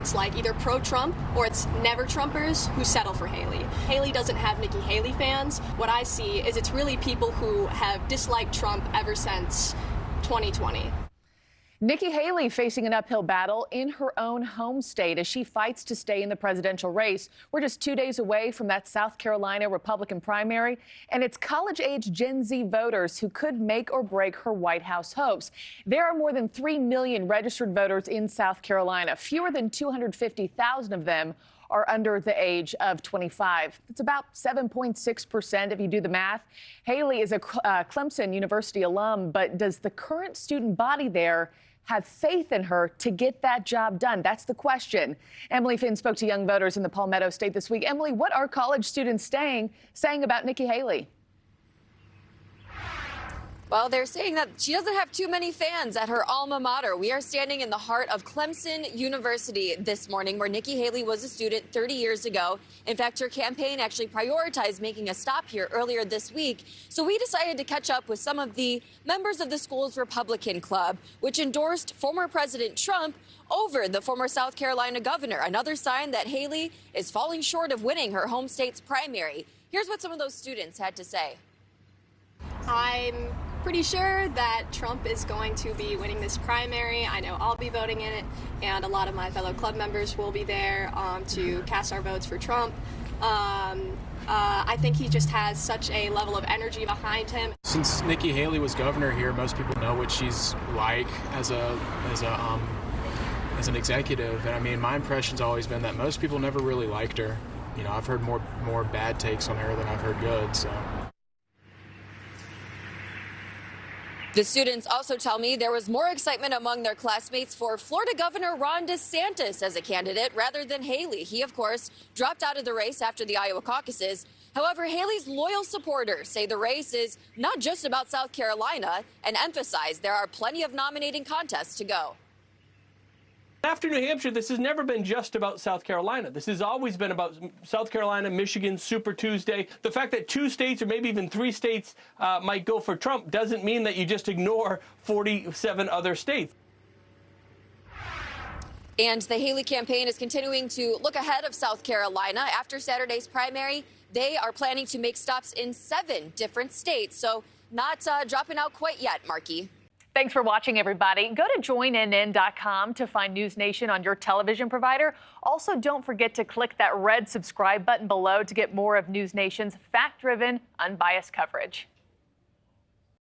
It's like either pro-Trump or it's never Trumpers who settle for Haley. Haley doesn't have Nikki Haley fans. What I see is it's really people who have disliked Trump ever since 2020. Nikki Haley facing an uphill battle in her own home state as she fights to stay in the presidential race. We're just 2 days away from that South Carolina Republican primary, and it's college-age Gen Z voters who could make or break her White House hopes. There are more than 3 million registered voters in South Carolina. Fewer than 250,000 of them are under the age of 25. It's about 7.6% if you do the math. Haley is a Clemson University alum, but does the current student body there have faith in her to get that job done? That's the question. Emily Finn spoke to young voters in the Palmetto State this week. Emily, what are college students saying about Nikki Haley? Well, they're saying that she doesn't have too many fans at her alma mater. We are standing in the heart of Clemson University this morning, where Nikki Haley was a student 30 years ago. In fact, her campaign actually prioritized making a stop here earlier this week. So we decided to catch up with some of the members of the school's Republican Club, which endorsed former President Trump over the former South Carolina governor. Another sign that Haley is falling short of winning her home state's primary. Here's what some of those students had to say. I'm pretty sure that Trump is going to be winning this primary. I know I'll be voting in it, and a lot of my fellow club members will be there to cast our votes for Trump. I think he just has such a level of energy behind him. Since Nikki Haley was governor here, most people know what she's like as an executive. And I mean, my impression's always been that most people never really liked her. You know, I've heard more bad takes on her than I've heard good, so. The students also tell me there was more excitement among their classmates for Florida Governor Ron DeSantis as a candidate rather than Haley. He, of course, dropped out of the race after the Iowa caucuses. However, Haley's loyal supporters say the race is not just about South Carolina and emphasize there are plenty of nominating contests to go. After New Hampshire, this has never been just about South Carolina. This has always been about South Carolina, Michigan, Super Tuesday. The fact that 2 states or maybe even 3 states might go for Trump doesn't mean that you just ignore 47 other states. And the Haley campaign is continuing to look ahead of South Carolina. After Saturday's primary, they are planning to make stops in 7 different states. So not dropping out quite yet, Markie. Thanks for watching, everybody. Go to joinnn.com to find NewsNation on your television provider. Also, don't forget to click that red subscribe button below to get more of NewsNation's fact-driven, unbiased coverage.